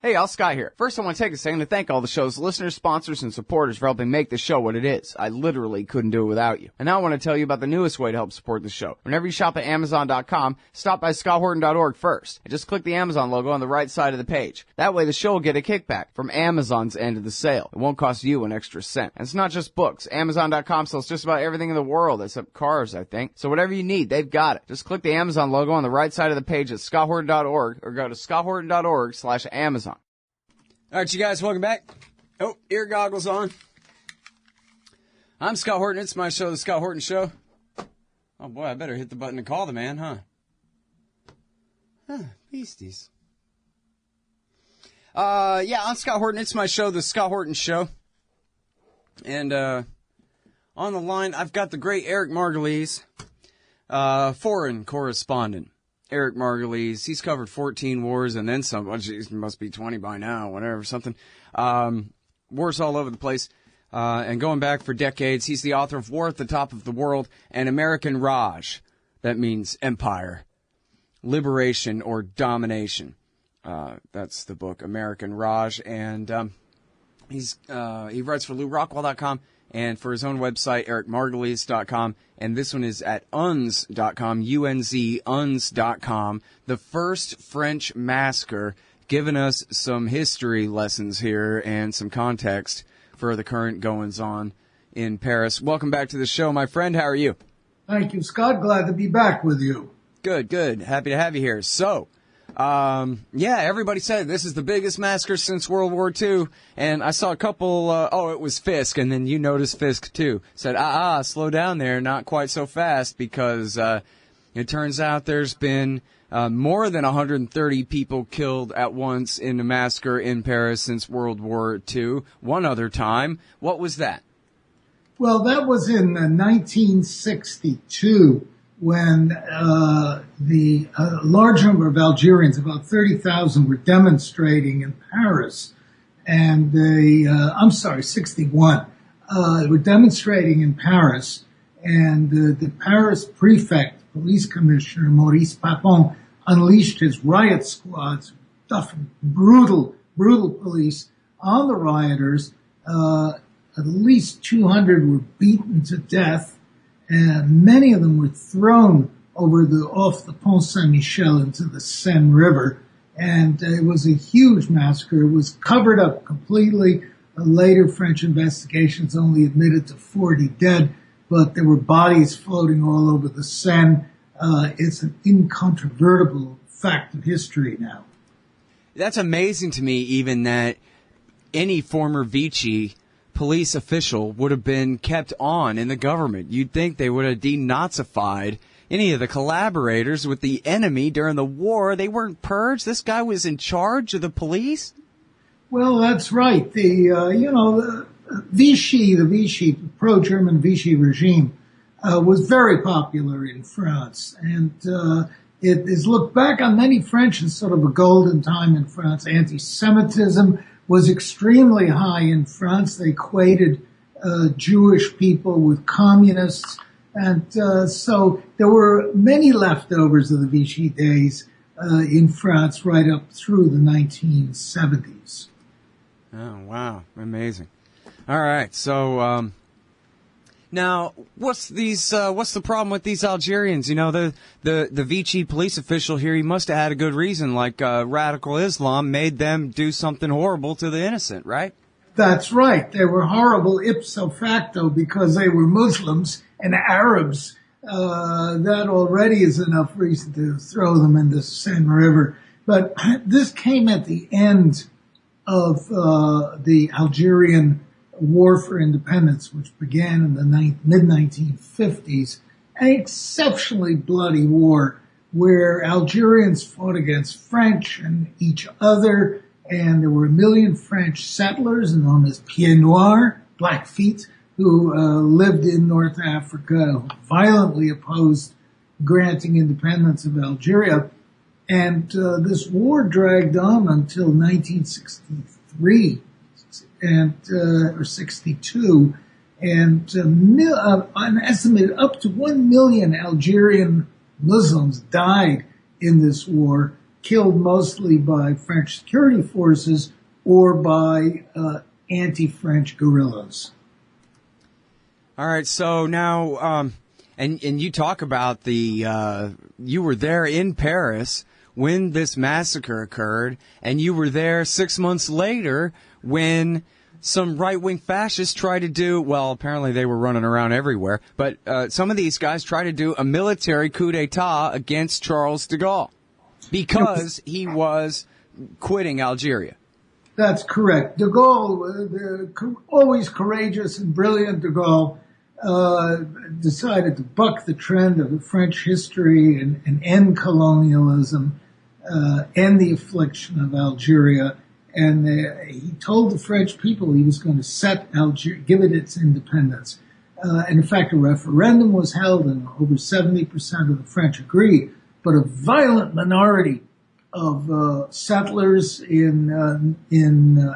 Hey, Al Scott here. First, I want to take a second to thank all the show's listeners, sponsors, and supporters for helping make the show what it is. I literally couldn't do it without you. And now I want to tell you about the newest way to help support the show. Whenever you shop at Amazon.com, stop by ScottHorton.org first, and just click the Amazon logo on the right side of the page. That way the show will get a kickback from Amazon's end of the sale. It won't cost you an extra cent. And it's not just books. Amazon.com sells just about everything in the world, except cars, I think. So whatever you need, they've got it. Just click the Amazon logo on the right side of the page at ScottHorton.org or go to ScottHorton.org/Amazon. All right, you guys, welcome back. Oh, ear goggles on. I'm Scott Horton. It's my show, The Scott Horton Show. Oh, boy, I better hit the button to call the man, huh? Beasties. Yeah, I'm Scott Horton. It's my show, The Scott Horton Show. And on the line, I've got the great Eric Margolis, foreign correspondent. Eric Margolis, he's covered 14 wars and then some. Well, geez, must be 20 by now, whatever, something. Wars all over the place. And going back for decades, he's the author of War at the Top of the World and American Raj. That means empire, liberation, or domination. That's the book, American Raj. And he writes for LouRockwell.com and for his own website, ericmargolis.com. And this one is at unz.com, U-N-Z, unz.com. The first French Massacre, giving us some history lessons here and some context for the current goings-on in Paris. Welcome back to the show, my friend. How are you? Thank you, Scott. Glad to be back with you. Good, good. Happy to have you here. So, yeah, everybody said this is the biggest massacre since World War II. And I saw a couple, it was Fisk, and then you noticed Fisk too. Said, slow down there, not quite so fast, because it turns out there's been more than 130 people killed at once in a massacre in Paris since World War II. One other time. What was that? Well, that was in 1962. When the large number of Algerians, about 30,000, were demonstrating in Paris, and 61. They were demonstrating in Paris, and the Paris prefect, police commissioner Maurice Papon, unleashed his riot squads, tough, brutal police on the rioters. At least 200 were beaten to death. And many of them were thrown off the Pont Saint-Michel into the Seine River. And it was a huge massacre. It was covered up completely. Later French investigations only admitted to 40 dead, but there were bodies floating all over the Seine. It's an incontrovertible fact of history now. That's amazing to me, even that any former Vichy police official would have been kept on in the government. You'd think they would have denazified any of the collaborators with the enemy during the war. They weren't purged. This guy was in charge of the police. Well, that's right. The Vichy, pro-German Vichy regime was very popular in France, and it is looked back on many French as sort of a golden time in France. Anti-Semitism was extremely high in France. They equated Jewish people with communists. And so there were many leftovers of the Vichy days in France right up through the 1970s. Oh, wow. Amazing. All right. So now, what's the problem with these Algerians? You know, the Vichy police official here, he must have had a good reason, like radical Islam made them do something horrible to the innocent, right? That's right. They were horrible ipso facto because they were Muslims and Arabs. That already is enough reason to throw them in the Seine River. But this came at the end of the Algerian War for Independence, which began in the mid-1950s, an exceptionally bloody war where Algerians fought against French and each other, and there were 1 million French settlers known as Pieds Noirs, Blackfeet, who lived in North Africa, who violently opposed granting independence of Algeria. And this war dragged on until 1963. Or 62, and an estimated up to 1 million Algerian Muslims died in this war. killed mostly by French security forces or by anti-French guerrillas. All right, so now, and you talk about you were there in Paris when this massacre occurred, and you were there 6 months later when some right-wing fascists tried to do, well, apparently they were running around everywhere, but some of these guys tried to do a military coup d'etat against Charles de Gaulle because he was quitting Algeria. That's correct. De Gaulle, always courageous and brilliant de Gaulle, decided to buck the trend of the French history and end colonialism, end the affliction of Algeria. And he told the French people he was going to set Algeria, give it its independence. And in fact, a referendum was held, and over 70% of the French agreed. But a violent minority of settlers in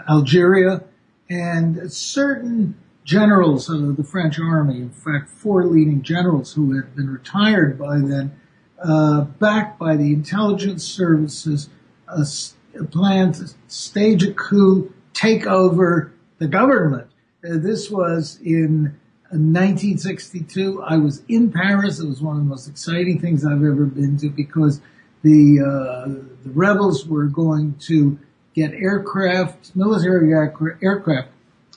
Algeria and certain generals of the French army, in fact, 4 leading generals who had been retired by then, backed by the intelligence services, planned to stage a coup, take over the government. This was in 1962. I was in Paris. It was one of the most exciting things I've ever been to because the rebels were going to get military aircraft,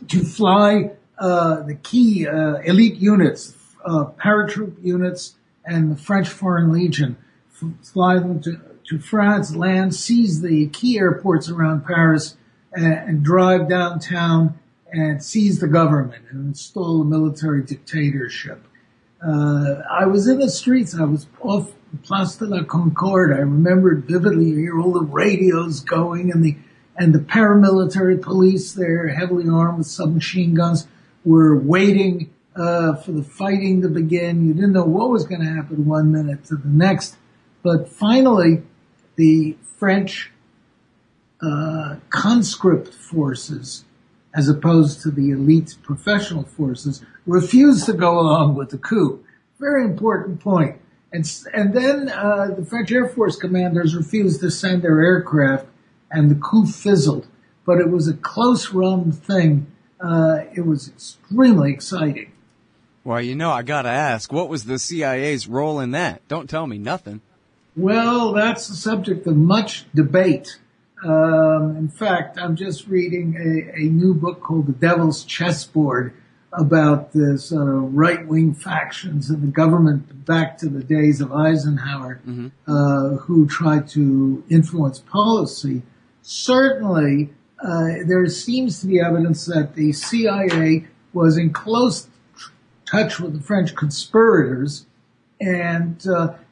to fly the key elite units, paratroop units, and the French Foreign Legion, fly them to France, land, seize the key airports around Paris, and drive downtown and seize the government and install a military dictatorship. I was in the streets. I was off Place de la Concorde. I remember it vividly. You hear all the radios going and the paramilitary police there, heavily armed with submachine guns, were waiting for the fighting to begin. You didn't know what was going to happen one minute to the next. But finally, the French conscript forces, as opposed to the elite professional forces, refused to go along with the coup. Very important point. And then the French Air Force commanders refused to send their aircraft, and the coup fizzled. But it was a close-run thing. It was extremely exciting. Well, I got to ask, what was the CIA's role in that? Don't tell me nothing. Well, that's the subject of much debate. In fact, I'm just reading a new book called The Devil's Chessboard about this right-wing factions in the government back to the days of Eisenhower, who tried to influence policy. Certainly, there seems to be evidence that the CIA was in close touch with the French conspirators, and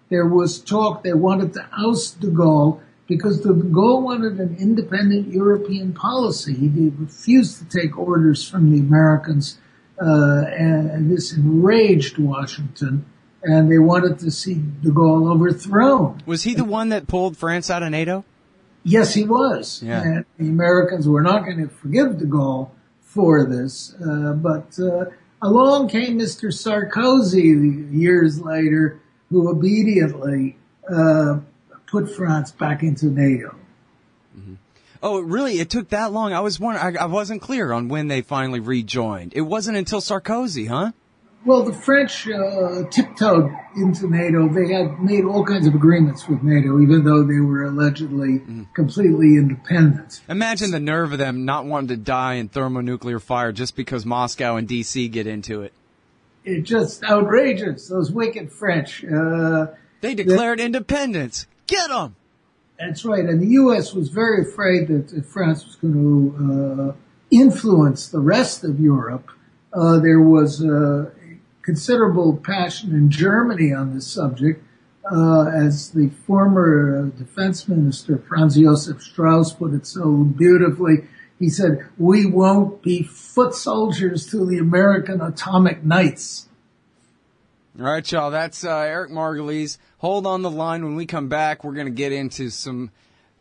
there was talk they wanted to oust de Gaulle because de Gaulle wanted an independent European policy. He refused to take orders from the Americans, and this enraged Washington, and they wanted to see de Gaulle overthrown. Was he the one that pulled France out of NATO? Yes, he was. Yeah. And the Americans were not going to forgive de Gaulle for this, but along came Mr. Sarkozy years later, who obediently put France back into NATO. Mm-hmm. Oh, really? It took that long? I was wondering. I wasn't clear on when they finally rejoined. It wasn't until Sarkozy, huh? Well, the French tiptoed into NATO. They had made all kinds of agreements with NATO, even though they were allegedly completely independent. Imagine the nerve of them not wanting to die in thermonuclear fire just because Moscow and D.C. get into it. It's just outrageous, those wicked French. They declared independence. Get them! That's right. And the U.S. was very afraid that France was going to influence the rest of Europe. There was considerable passion in Germany on this subject. As the former defense minister, Franz Josef Strauss, put it so beautifully, he said, "We won't be foot soldiers to the American atomic knights." All right, y'all. That's Eric Margolis. Hold on the line. When we come back, we're going to get into some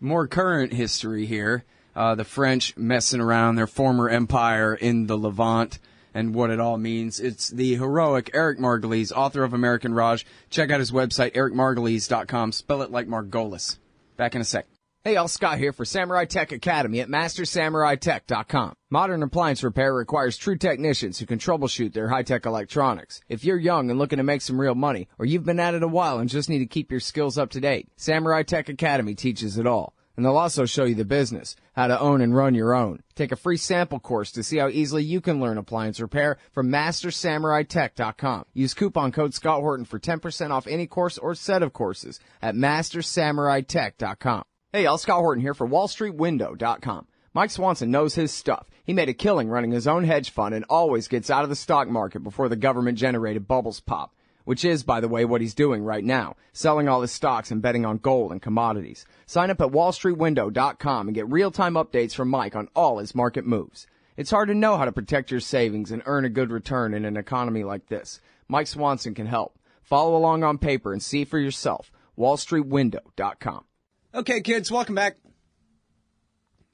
more current history here. The French messing around their former empire in the Levant and what it all means. It's the heroic Eric Margolis, author of American Raj. Check out his website, ericmargolis.com. Spell it like Margolis. Back in a sec. Hey, all, Scott here for Samurai Tech Academy at MasterSamuraiTech.com. Modern appliance repair requires true technicians who can troubleshoot their high-tech electronics. If you're young and looking to make some real money, or you've been at it a while and just need to keep your skills up to date, Samurai Tech Academy teaches it all. And they'll also show you the business, how to own and run your own. Take a free sample course to see how easily you can learn appliance repair from MasterSamuraiTech.com. Use coupon code Scott Horton for 10% off any course or set of courses at MasterSamuraiTech.com. Hey, y'all, Scott Horton here for WallStreetWindow.com. Mike Swanson knows his stuff. He made a killing running his own hedge fund and always gets out of the stock market before the government-generated bubbles pop, which is, by the way, what he's doing right now, selling all his stocks and betting on gold and commodities. Sign up at WallStreetWindow.com and get real-time updates from Mike on all his market moves. It's hard to know how to protect your savings and earn a good return in an economy like this. Mike Swanson can help. Follow along on paper and see for yourself. WallStreetWindow.com. Okay, kids, welcome back.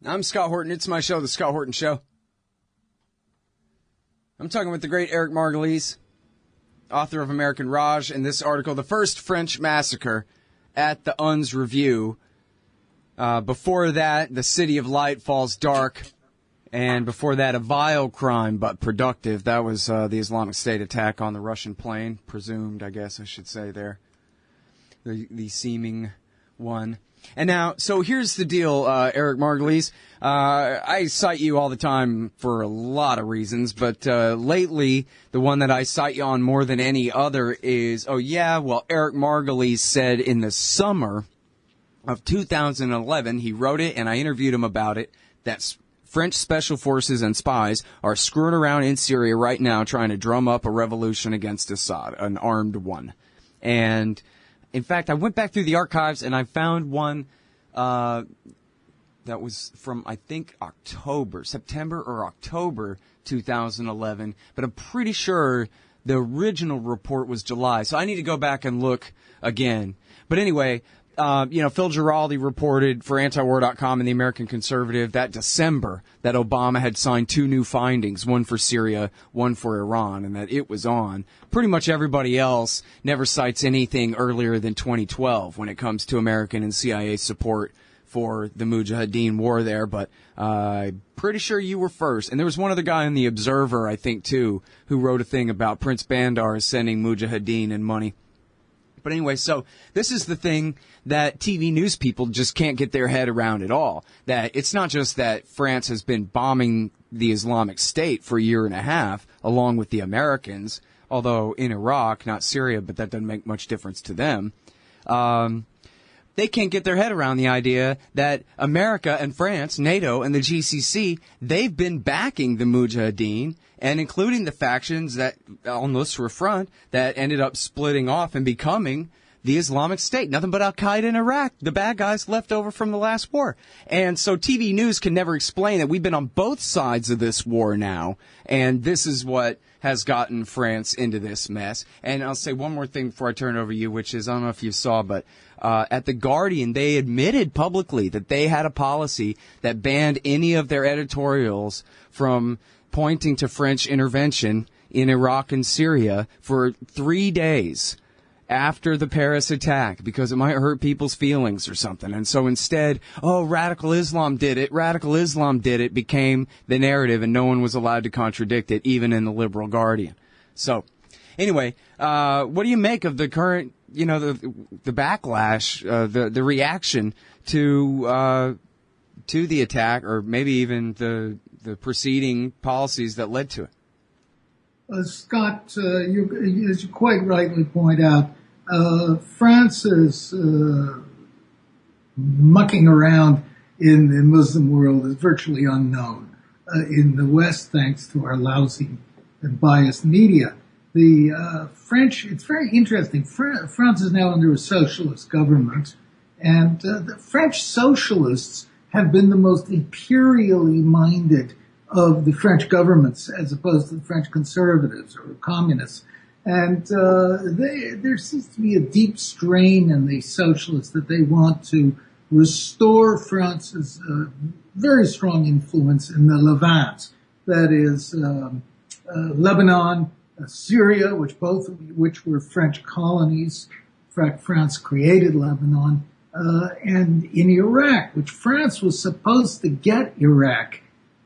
I'm Scott Horton. It's my show, The Scott Horton Show. I'm talking with the great Eric Margolis, author of American Raj, in this article, The First French Massacre at the UN's Review. Before that, The City of Light Falls Dark. And before that, A Vile Crime But Productive. That was the Islamic State attack on the Russian plane. Presumed, I guess I should say there. The seeming one. And now, so here's the deal, Eric Margolis. I cite you all the time for a lot of reasons, but lately, the one that I cite you on more than any other is, Eric Margolis said in the summer of 2011, he wrote it, and I interviewed him about it, that French special forces and spies are screwing around in Syria right now trying to drum up a revolution against Assad, an armed one. And in fact, I went back through the archives and I found one that was from, I think, September or October 2011. But I'm pretty sure the original report was July. So I need to go back and look again. But anyway, Phil Giraldi reported for antiwar.com and the American Conservative that December that Obama had signed 2 new findings, one for Syria, one for Iran, and that it was on. Pretty much everybody else never cites anything earlier than 2012 when it comes to American and CIA support for the Mujahideen war there, but I'm pretty sure you were first. And there was one other guy in the Observer, I think, too, who wrote a thing about Prince Bandar sending Mujahideen and money. But anyway, so this is the thing that TV news people just can't get their head around at all. That it's not just that France has been bombing the Islamic State for a year and a half, along with the Americans, although in Iraq, not Syria, but that doesn't make much difference to them. They can't get their head around the idea that America and France, NATO and the GCC, they've been backing the Mujahideen, and including the factions that on Nusra Front that ended up splitting off and becoming the Islamic State. Nothing but Al-Qaeda in Iraq, the bad guys left over from the last war. And so TV news can never explain that we've been on both sides of this war now, and this is what has gotten France into this mess. And I'll say one more thing before I turn it over to you, which is, I don't know if you saw, but at The Guardian, they admitted publicly that they had a policy that banned any of their editorials from pointing to French intervention in Iraq and Syria for 3 days after the Paris attack because it might hurt people's feelings or something. And so instead, radical Islam did it became the narrative, and no one was allowed to contradict it, even in the liberal Guardian. So anyway, what do you make of the current, the backlash, the reaction to the attack, or maybe even the preceding policies that led to it? Scott, as you quite rightly point out, France's mucking around in the Muslim world is virtually unknown in the West, thanks to our lousy and biased media. The French, it's very interesting. France is now under a socialist government, and the French socialists have been the most imperially minded of the French governments, as opposed to the French conservatives or communists. And there seems to be a deep strain in the socialists that they want to restore France's very strong influence in the Levant, that is Lebanon, Syria, both of which were French colonies. In fact, France created Lebanon, and in Iraq, which France was supposed to get Iraq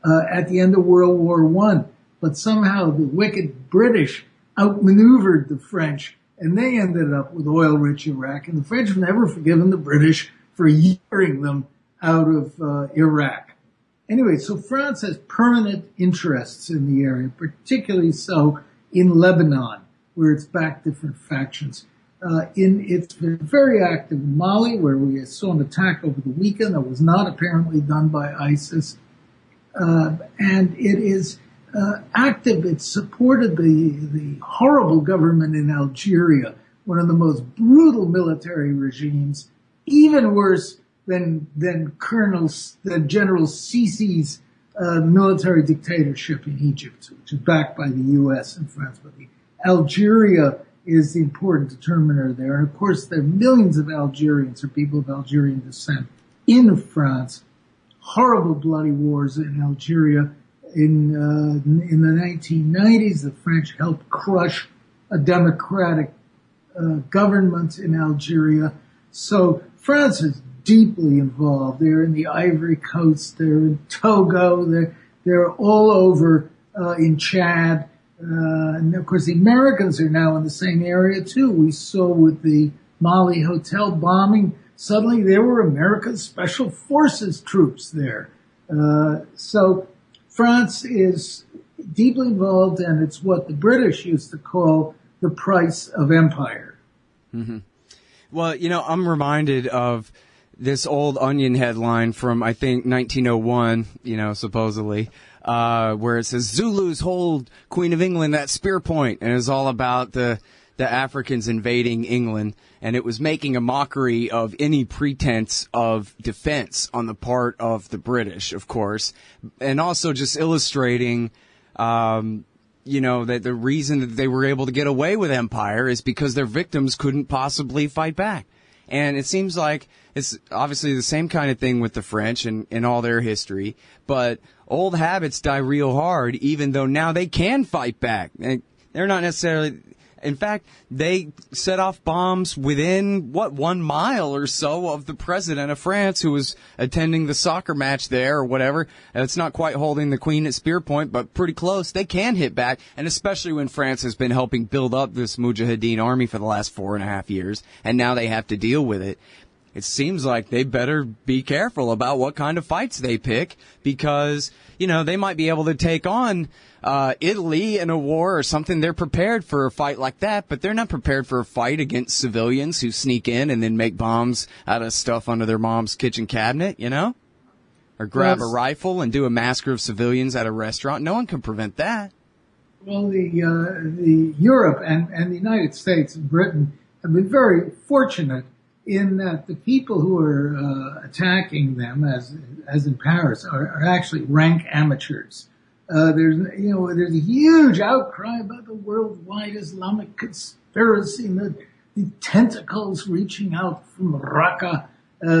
at the end of World War I. But somehow the wicked British outmaneuvered the French, and they ended up with oil-rich Iraq. And the French have never forgiven the British for yearing them out of Iraq. Anyway, so France has permanent interests in the area, particularly so in Lebanon, where it's backed different factions. It's been very active in Mali, where we saw an attack over the weekend that was not apparently done by ISIS. And it is active. It supported the horrible government in Algeria, one of the most brutal military regimes, even worse than General Sisi's military dictatorship in Egypt, which is backed by the U.S. and France. But Algeria is the important determiner there. And of course, there are millions of Algerians or people of Algerian descent in France. Horrible bloody wars in Algeria. In the 1990s, the French helped crush a democratic government in Algeria. So France is deeply involved. They're in the Ivory Coast. They're in Togo. They're all over in Chad. And of course, the Americans are now in the same area too. We saw with the Mali hotel bombing, suddenly there were American Special Forces troops there. So France is deeply involved, and it's what the British used to call the price of empire. Mm-hmm. Well, I'm reminded of this old Onion headline from, I think, 1901, supposedly, where it says, Zulus hold Queen of England at spear point, and it's all about the Africans invading England, and it was making a mockery of any pretense of defense on the part of the British, of course, and also just illustrating, that the reason that they were able to get away with empire is because their victims couldn't possibly fight back. And it seems like it's obviously the same kind of thing with the French and all their history, but old habits die real hard, even though now they can fight back. And they're not necessarily... In fact, they set off bombs within, 1 mile or so of the president of France, who was attending the soccer match there or whatever. It's not quite holding the queen at spear point, but pretty close. They can hit back, and especially when France has been helping build up this Mujahideen army for the last 4.5 years, and now they have to deal with it. It seems like they better be careful about what kind of fights they pick, because, they might be able to take on Italy in a war or something. They're prepared for a fight like that, but they're not prepared for a fight against civilians who sneak in and then make bombs out of stuff under their mom's kitchen cabinet, or grab a rifle and do a massacre of civilians at a restaurant. No one can prevent that. Well, the Europe and the United States and Britain have been very fortunate in that the people who are attacking them, as in Paris, are actually rank amateurs. There's a huge outcry about the worldwide Islamic conspiracy and the tentacles reaching out from Raqqa,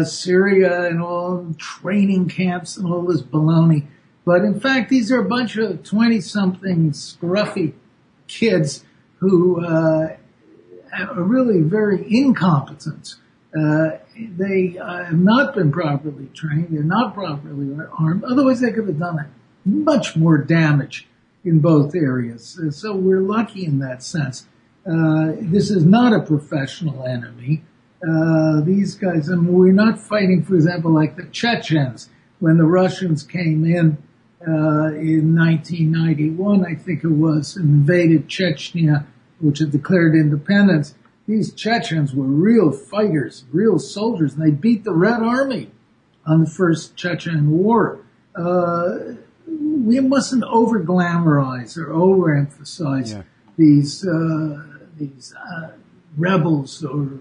Syria, and all training camps and all this baloney. But in fact, these are a bunch of 20-something scruffy kids who are really very incompetent. They have not been properly trained. They're not properly armed. Otherwise, they could have done much more damage in both areas. So we're lucky in that sense. This is not a professional enemy. These guys, we're not fighting, for example, like the Chechens. When the Russians came in 1991, I think it was, invaded Chechnya, which had declared independence. These Chechens were real fighters, real soldiers, and they beat the Red Army on the first Chechen War. We mustn't over-glamorize or overemphasize these rebels, or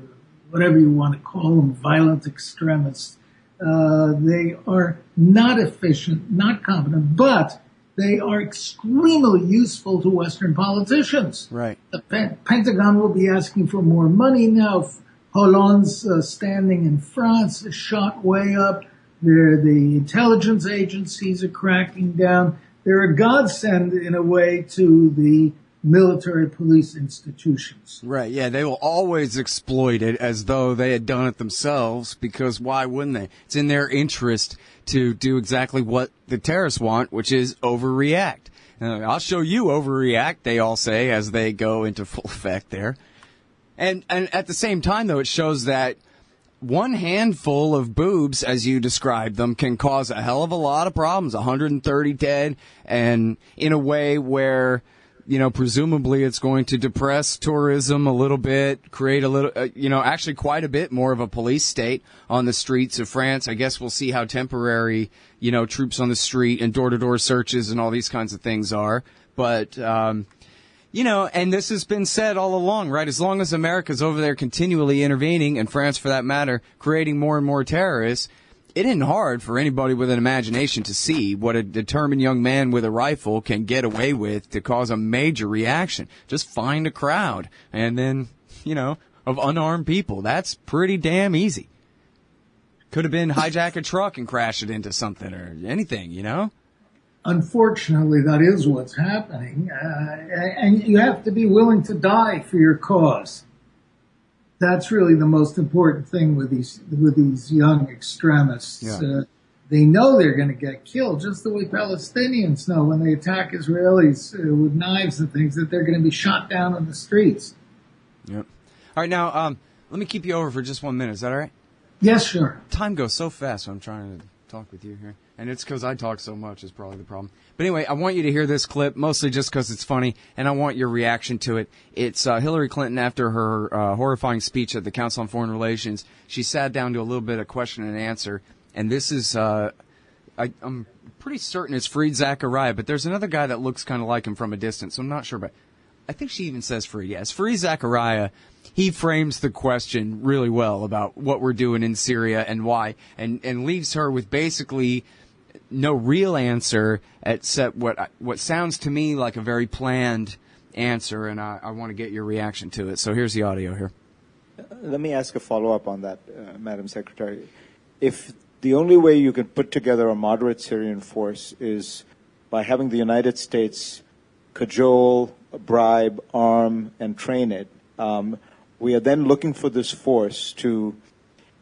whatever you want to call them, violent extremists. They are not efficient, not competent, but they are extremely useful to Western politicians. Right. The Pentagon will be asking for more money now. Hollande's standing in France is shot way up. The intelligence agencies are cracking down. They're a godsend, in a way, to the military police institutions. Right, yeah, they will always exploit it as though they had done it themselves, because why wouldn't they? It's in their interest to do exactly what the terrorists want, which is overreact. I'll show you overreact, they all say, as they go into full effect there. And at the same time, though, it shows that one handful of boobs, as you described them, can cause a hell of a lot of problems. 130 dead, and in a way where, presumably it's going to depress tourism a little bit, create a little, actually quite a bit more of a police state on the streets of France. I guess we'll see how temporary, troops on the street and door-to-door searches and all these kinds of things are. But, and this has been said all along, right? As long as America's over there continually intervening, and France for that matter, creating more and more terrorists, it isn't hard for anybody with an imagination to see what a determined young man with a rifle can get away with to cause a major reaction. Just find a crowd and then, of unarmed people. That's pretty damn easy. Could have been hijack a truck and crash it into something or anything, Unfortunately, that is what's happening, and you have to be willing to die for your cause. That's really the most important thing with these young extremists. Yeah. They know they're going to get killed, just the way Palestinians know when they attack Israelis with knives and things, that they're going to be shot down on the streets. Yep. All right, now let me keep you over for just 1 minute. Is that all right? Yes, sure. Time goes so fast when I'm trying to talk with you here. And it's because I talk so much is probably the problem. But anyway, I want you to hear this clip, mostly just because it's funny, and I want your reaction to it. It's Hillary Clinton after her horrifying speech at the Council on Foreign Relations. She sat down to a little bit of question and answer, and this is, I'm pretty certain it's Fareed Zakaria, but there's another guy that looks kind of like him from a distance, so I'm not sure, but I think she even says Fareed. Yes, Fareed Zakaria. He frames the question really well about what we're doing in Syria and why, and leaves her with basically no real answer except what sounds to me like a very planned answer, and I want to get your reaction to it. So here's the audio here. Let me ask a follow-up on that, Madam Secretary. If the only way you can put together a moderate Syrian force is by having the United States cajole, bribe, arm, and train it, we are then looking for this force to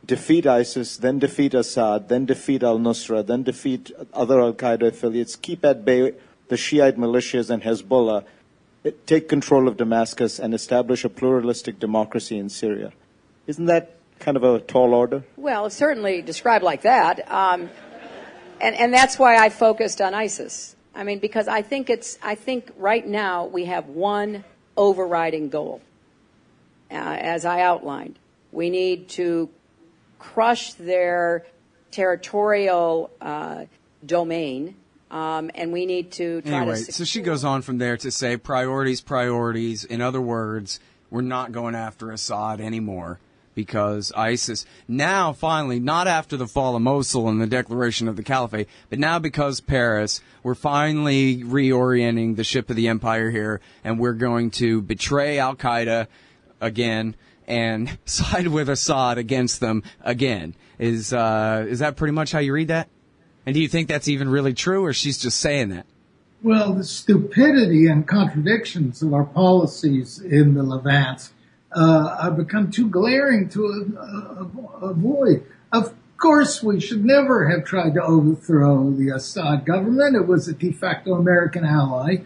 defeat ISIS, then defeat Assad, then defeat al-Nusra, then defeat other al-Qaeda affiliates, keep at bay the Shiite militias and Hezbollah, take control of Damascus, and establish a pluralistic democracy in Syria. Isn't that kind of a tall order? Well, it's certainly described like that. And that's why I focused on ISIS. I mean, because I think right now we have one overriding goal, as I outlined. We need to crush their territorial domain, and we need to try anyway, to... So she goes on from there to say priorities. In other words, we're not going after Assad anymore because ISIS, now finally, not after the fall of Mosul and the declaration of the Caliphate, but now because Paris, we're finally reorienting the ship of the empire here, and we're going to betray Al-Qaeda again and side with Assad against them again. Is that pretty much how you read that? And do you think that's even really true, or she's just saying that? Well, the stupidity and contradictions of our policies in the Levant have become too glaring to avoid. Of course, we should never have tried to overthrow the Assad government. It was a de facto American ally.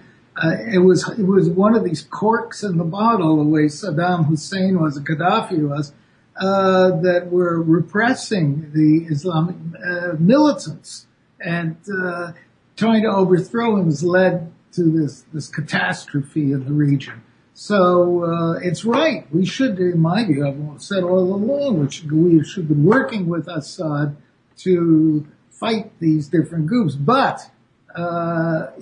It was one of these corks in the bottle, the way Saddam Hussein was, Gaddafi was, that were repressing the Islamic militants, and trying to overthrow him has led to this catastrophe in the region. So it's right. We should, in my view, I've said all along, we should be working with Assad to fight these different groups. But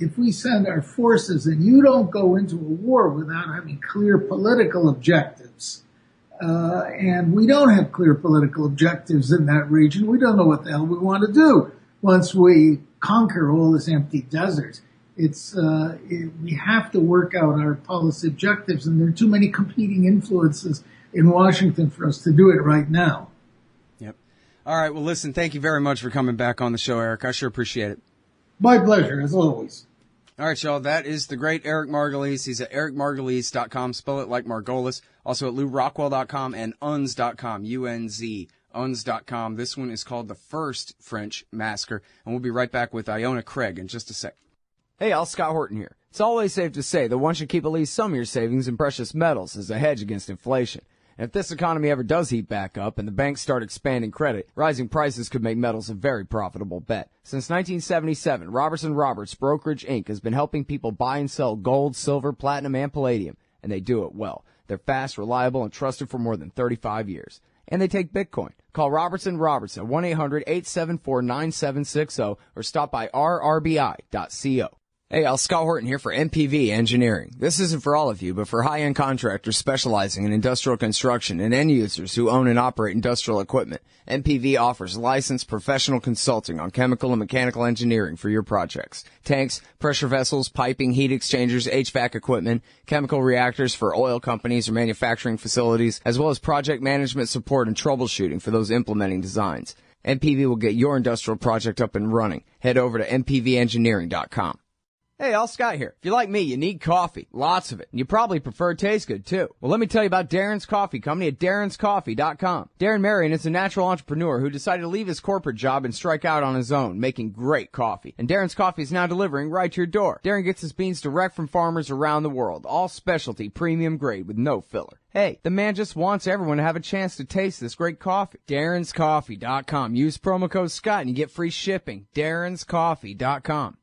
if we send our forces and you don't go into a war without having clear political objectives, and we don't have clear political objectives in that region, we don't know what the hell we want to do once we conquer all this empty desert. We have to work out our policy objectives, and there are too many competing influences in Washington for us to do it right now. Yep. All right. Well, listen, thank you very much for coming back on the show, Eric. I sure appreciate it. My pleasure, as always. All right, y'all, that is the great Eric Margolis. He's at ericmargolis.com, spell it like Margolis. Also at lourockwell.com and unz.com, U-N-Z, unz.com. This one is called The First French Massacre, and we'll be right back with Iona Craig in just a sec. Hey, all, Scott Horton here. It's always safe to say that one should keep at least some of your savings in precious metals as a hedge against inflation. And if this economy ever does heat back up and the banks start expanding credit, rising prices could make metals a very profitable bet. Since 1977, Robertson Roberts Brokerage Inc. has been helping people buy and sell gold, silver, platinum, and palladium, and they do it well. They're fast, reliable, and trusted for more than 35 years. And they take Bitcoin. Call Robertson Roberts at 1-800-874-9760 or stop by rrbi.co. Hey, Scott Horton here for MPV Engineering. This isn't for all of you, but for high-end contractors specializing in industrial construction and end users who own and operate industrial equipment. MPV offers licensed professional consulting on chemical and mechanical engineering for your projects. Tanks, pressure vessels, piping, heat exchangers, HVAC equipment, chemical reactors for oil companies or manufacturing facilities, as well as project management support and troubleshooting for those implementing designs. MPV will get your industrial project up and running. Head over to mpvengineering.com. Hey, Scott here. If you're like me, you need coffee. Lots of it. And you probably prefer it tastes good, too. Well, let me tell you about Darren's Coffee Company at darrenscoffee.com. Darren Marion is a natural entrepreneur who decided to leave his corporate job and strike out on his own, making great coffee. And Darren's Coffee is now delivering right to your door. Darren gets his beans direct from farmers around the world. All specialty, premium grade with no filler. Hey, the man just wants everyone to have a chance to taste this great coffee. darrenscoffee.com. Use promo code Scott and you get free shipping. darrenscoffee.com.